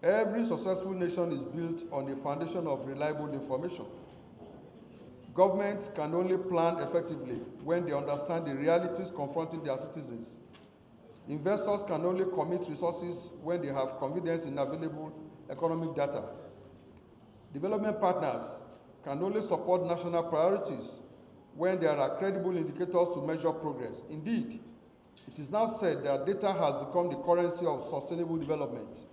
Every successful nation is built on a foundation of reliable information. Governments can only plan effectively when they understand the realities confronting their citizens. Investors can only commit resources when they have confidence in available economic data. Development partners can only support national priorities when there are credible indicators to measure progress. Indeed, it is now said that data has become the currency of sustainable development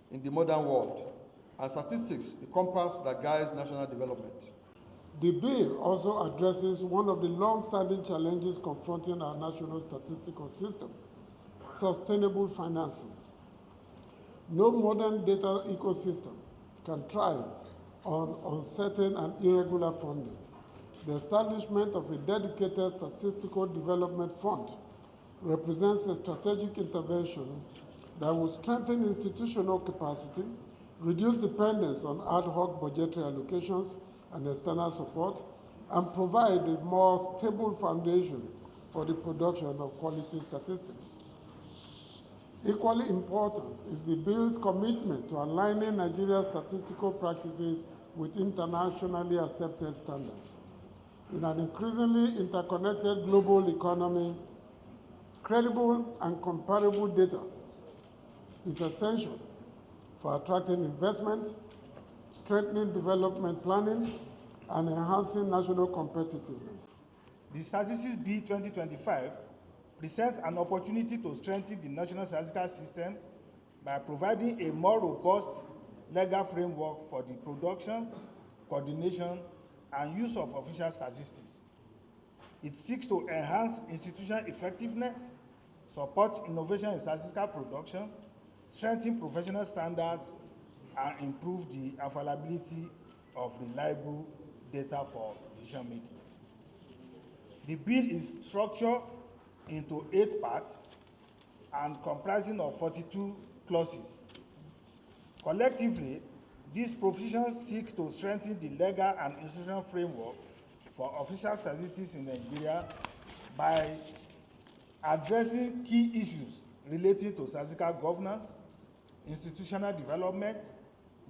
in the modern world, and statistics the compass that guides national development. The bill also addresses one of the long-standing challenges confronting our national statistical system: sustainable financing. No modern data ecosystem can thrive on uncertain and irregular funding. The establishment of a dedicated statistical development fund represents a strategic intervention that will strengthen institutional capacity, reduce dependence on ad hoc budgetary allocations and external support, and provide a more stable foundation for the production of quality statistics. Equally important is the bill's commitment to aligning Nigeria's statistical practices with internationally accepted standards. In an increasingly interconnected global economy, credible and comparable data is essential for attracting investment, strengthening development planning, and enhancing national competitiveness. The Statistics Bill 2025 presents an opportunity to strengthen the national statistical system by providing a more robust legal framework for the production, coordination, and use of official statistics. It seeks to enhance institutional effectiveness, support innovation in statistical production, strengthen professional standards, and improve the availability of reliable data for decision-making. The bill is structured into 8 parts and comprising of 42 clauses. Collectively, these provisions seek to strengthen the legal and institutional framework for official statistics in Nigeria by addressing key issues relating to statistical governance, institutional development,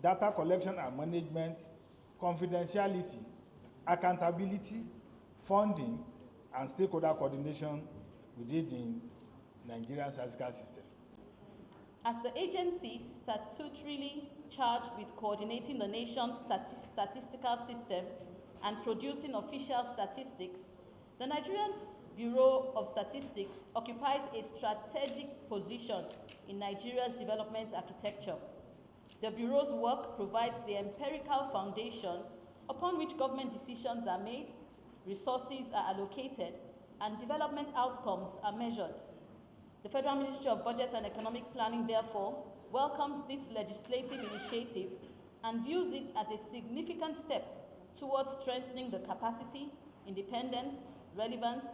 data collection and management, confidentiality, accountability, funding, and stakeholder coordination within the Nigerian statistical system. As the agency statutorily charged with coordinating the nation's statistical system and producing official statistics, the Nigerian Bureau of Statistics occupies a strategic position in Nigeria's development architecture. The Bureau's work provides the empirical foundation upon which government decisions are made, resources are allocated, and development outcomes are measured. The Federal Ministry of Budget and Economic Planning, therefore, welcomes this legislative initiative and views it as a significant step towards strengthening the capacity, independence, relevance,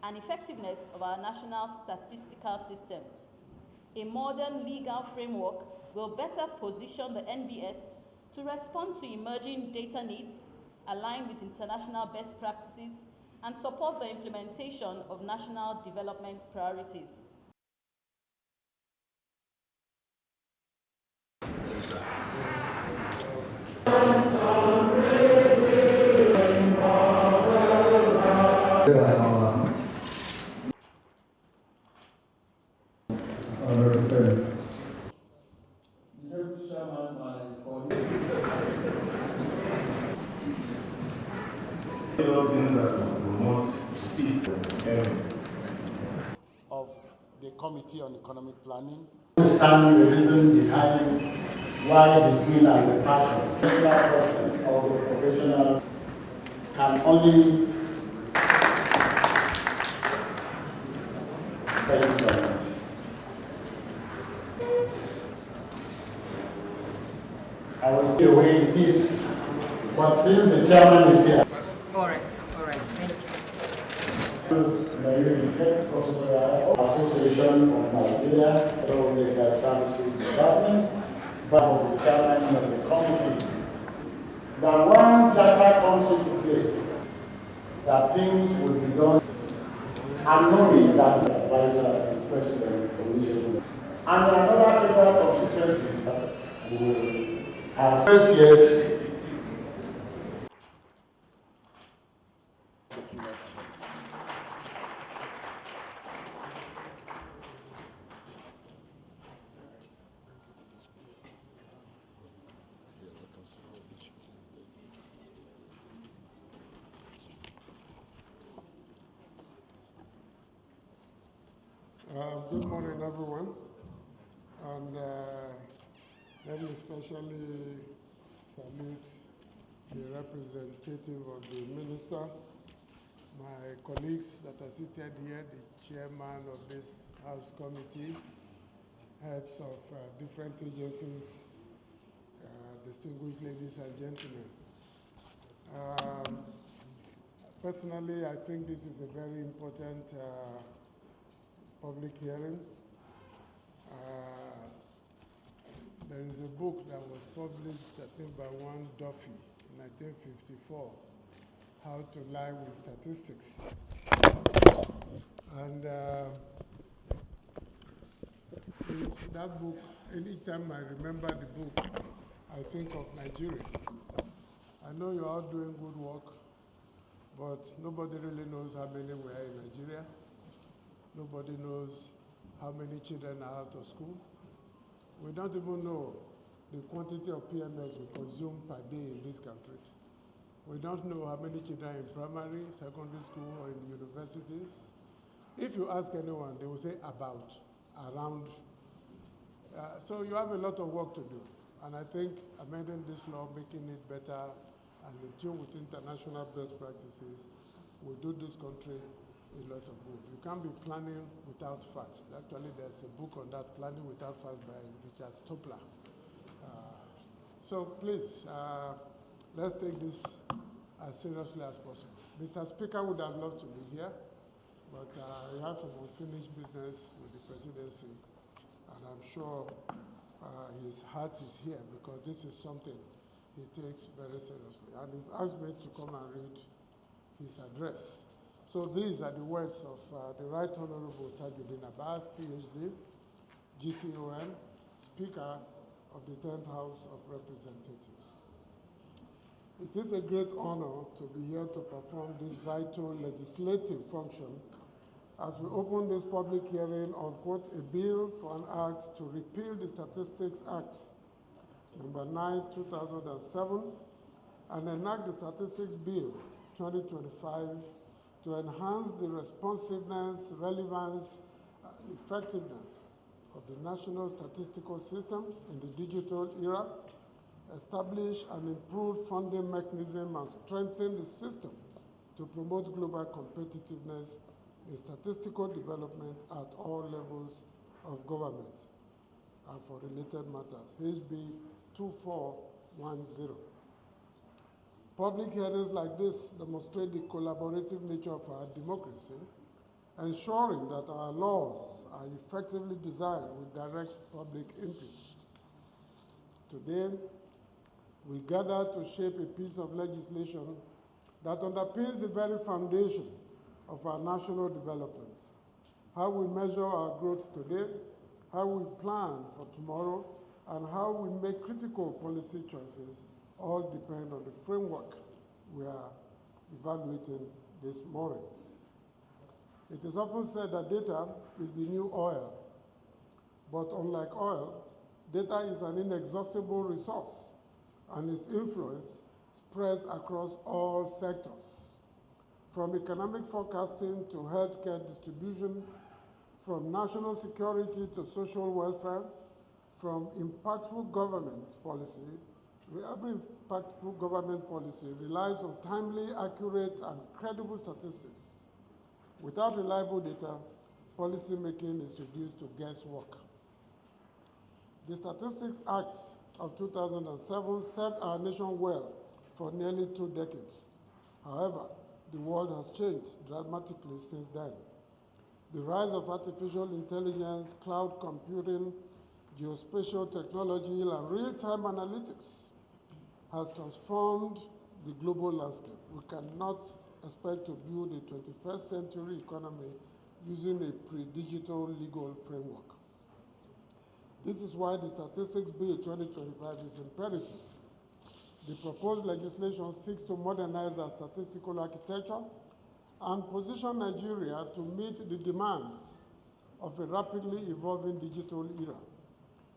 and effectiveness of our national statistical system. A modern legal framework will better position the NBS to respond to emerging data needs, align with international best practices, and support the implementation of national development priorities. Of the Committee on Economic Planning. Understand the reason behind why it is doing and the passion of the professionals can only thank you very much. I will be the way it is, but since the chairman is here. All right, thank you. Association of Nigeria, Legal Services Department, but of the chairman of the committee. That when data comes into play, that things will be done, and knowing that the advisor, the president, commission, and another federal constituency, will have 6 years. Good morning, everyone. And let me especially salute the representative of the minister, my colleagues that are seated here, the chairman of this House committee, heads of different agencies, distinguished ladies and gentlemen. Personally, I think this is a very important public hearing. There is a book that was published, I think, by one Duffy in 1954, How to Lie with Statistics. And that book, anytime I remember the book, I think of Nigeria. I know you're all doing good work, but nobody really knows how many were in Nigeria. Nobody knows how many children are out of school. We don't even know the quantity of PMS we consume per day in this country. We don't know how many children in primary, secondary school, or in universities. If you ask anyone, they will say about, around. So you have a lot of work to do. And I think amending this law, making it better and in tune with international best practices will do this country a lot of good. You can't be planning without facts. Actually, there's a book on that, Planning Without Facts, by Richard Stopler. So please, let's take this as seriously as possible. Mr. Speaker would have loved to be here, but he has some unfinished business with the presidency, and I'm sure his heart is here because this is something he takes very seriously. And he's asked me to come and read his address. So these are the words of the Right Honorable Tajuddin Abbas, PhD, GCON, Speaker of the 10th House of Representatives. It is a great honor to be here to perform this vital legislative function as we open this public hearing on, quote, a bill for an act to repeal the Statistics Act number 9, 2007, and enact the Statistics Bill 2025 to enhance the responsiveness, relevance, and effectiveness of the national statistical system in the digital era, establish and improve funding mechanism and strengthen the system to promote global competitiveness in statistical development at all levels of government and for related matters. HB 2410. Public hearings like this demonstrate the collaborative nature of our democracy, ensuring that our laws are effectively designed with direct public input. Today, we gather to shape a piece of legislation that underpins the very foundation of our national development. How we measure our growth today, how we plan for tomorrow, and how we make critical policy choices all depend on the framework we are evaluating this morning. It is often said that data is the new oil, but unlike oil, data is an inexhaustible resource, and its influence spreads across all sectors, from economic forecasting to healthcare distribution, from national security to social welfare, from impactful government policy. Every impactful government policy relies on timely, accurate, and credible statistics. Without reliable data, policy making is reduced to guesswork. The Statistics Act of 2007 served our nation well for nearly 2 decades. However, the world has changed dramatically since then. The rise of artificial intelligence, cloud computing, geospatial technology, and real-time analytics has transformed the global landscape. We cannot expect to build a 21st century economy using a pre-digital legal framework. This is why the Statistics Bill 2025 is imperative. The proposed legislation seeks to modernize our statistical architecture and position Nigeria to meet the demands of a rapidly evolving digital era.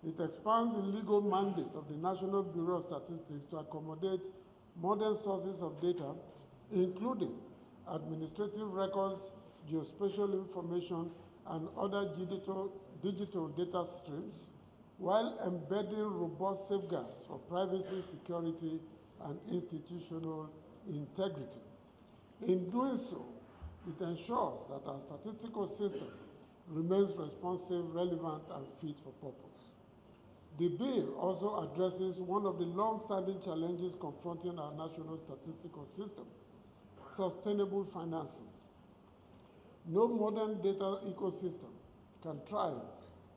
It expands the legal mandate of the National Bureau of Statistics to accommodate modern sources of data, including administrative records, geospatial information, and other digital data streams, while embedding robust safeguards for privacy, security, and institutional integrity. In doing so, it ensures that our statistical system remains responsive, relevant, and fit for purpose. The bill also addresses one of the long-standing challenges confronting our national statistical system: sustainable financing. No modern data ecosystem can thrive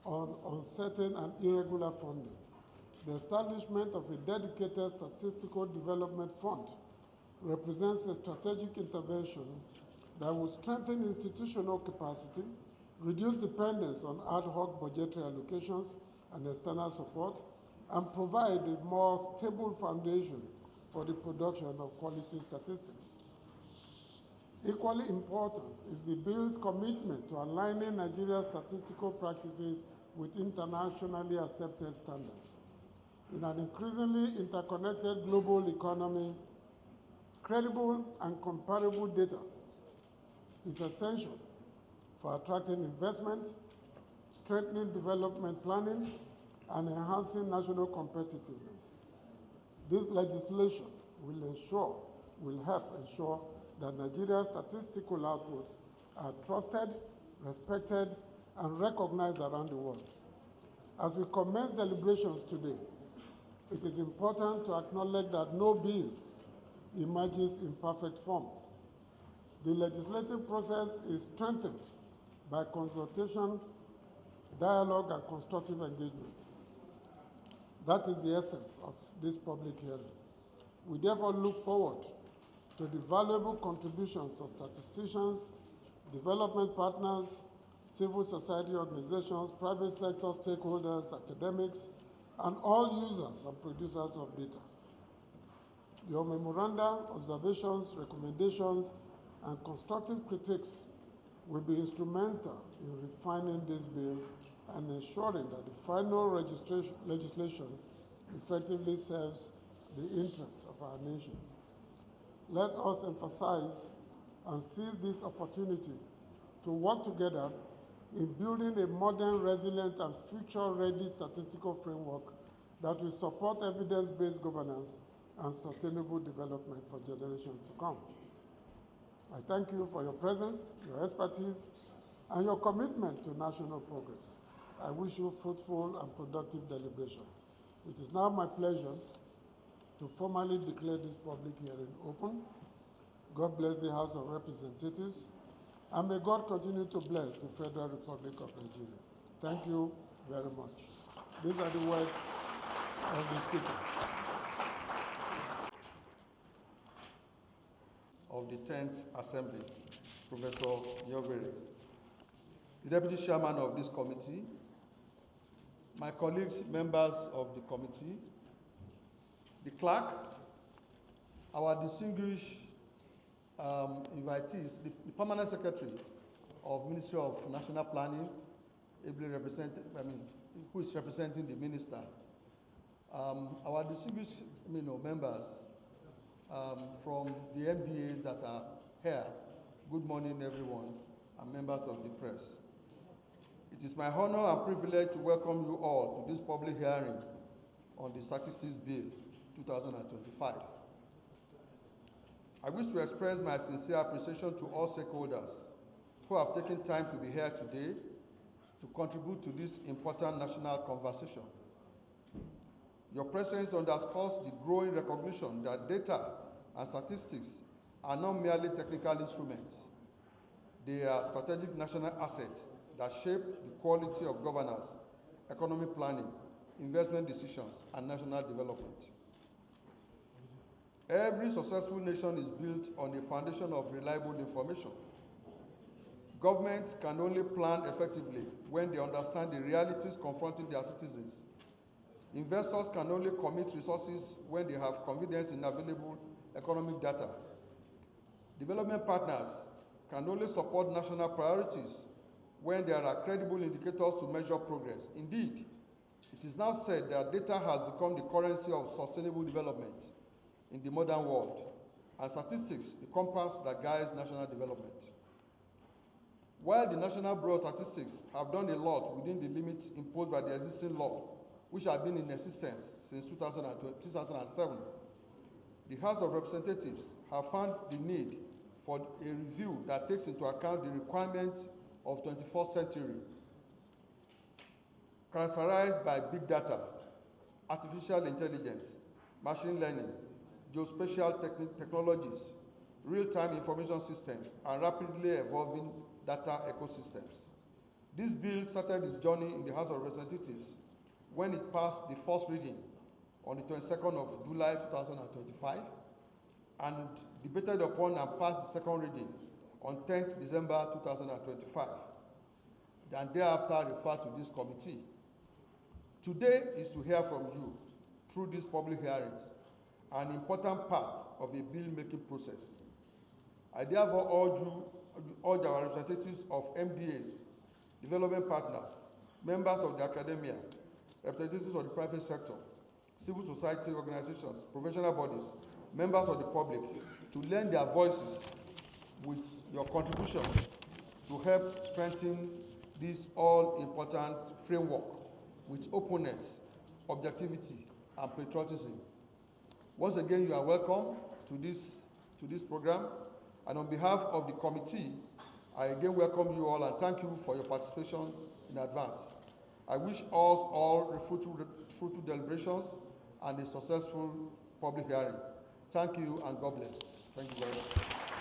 on uncertain and irregular funding. The establishment of a dedicated statistical development fund represents a strategic intervention that will strengthen institutional capacity, reduce dependence on ad hoc budgetary allocations and external support, and provide a more stable foundation for the production of quality statistics. Equally important is the bill's commitment to aligning Nigeria's statistical practices with internationally accepted standards. In an increasingly interconnected global economy, credible and comparable data is essential for attracting investment, strengthening development planning, and enhancing national competitiveness. This legislation will help ensure that Nigeria's statistical outputs are trusted, respected, and recognized around the world. As we commence deliberations today, it is important to acknowledge that no bill emerges in perfect form. The legislative process is strengthened by consultation, dialogue, and constructive engagement. That is the essence of this public hearing. We therefore look forward to the valuable contributions of statisticians, development partners, civil society organizations, private sector stakeholders, academics, and all users and producers of data. Your memoranda, observations, recommendations, and constructive critiques will be instrumental in refining this bill and ensuring that the final legislation effectively serves the interests of our nation. Let us emphasize and seize this opportunity to work together in building a modern, resilient, and future-ready statistical framework that will support evidence-based governance and sustainable development for generations to come. I thank you for your presence, your expertise, and your commitment to national progress. I wish you fruitful and productive deliberations. It is now my pleasure to formally declare this public hearing open. God bless the House of Representatives, and may God continue to bless the Federal Republic of Nigeria. Thank you very much. These are the words of the Speaker. Of the 10th Assembly, Professor Nyogwere, the Deputy Chairman of this committee, my colleagues, members of the committee, the clerk, our distinguished invitees, the Permanent Secretary of Ministry of National Planning, who is representing the Minister, our distinguished members from the MDAs that are here. Good morning, everyone, and members of the press. It is my honor and privilege to welcome you all to this public hearing on the Statistics Bill 2025. I wish to express my sincere appreciation to all stakeholders who have taken time to be here today to contribute to this important national conversation. Your presence underscores the growing recognition that data and statistics are not merely technical instruments. They are strategic national assets that shape the quality of governance, economic planning, investment decisions, and national development. Every successful nation is built on the foundation of reliable information. Governments can only plan effectively when they understand the realities confronting their citizens. Investors can only commit resources when they have confidence in available economic data. Development partners can only support national priorities when there are credible indicators to measure progress. Indeed, it is now said that data has become the currency of sustainable development in the modern world, and statistics the compass that guides national development. While the National Bureau of Statistics have done a lot within the limits imposed by the existing law, which have been in existence since 2007, the House of Representatives have found the need for a review that takes into account the requirements of 21st century, characterized by big data, artificial intelligence, machine learning, geospatial technologies, real-time information systems, and rapidly evolving data ecosystems. This bill started its journey in the House of Representatives when it passed the first reading on the 22nd of July 2025 and debated upon and passed the second reading on 10th December 2025, and thereafter referred to this committee. Today is to hear from you through these public hearings, an important part of a bill-making process. I therefore urge our representatives of MDAs, development partners, members of the academia, representatives of the private sector, civil society organizations, professional bodies, members of the public, to lend their voices with your contributions to help strengthen this all-important framework with openness, objectivity, and patriotism. Once again, you are welcome to this program, and on behalf of the committee, I again welcome you all and thank you for your participation in advance. I wish us all fruitful deliberations and a successful public hearing. Thank you and God bless. Thank you very much.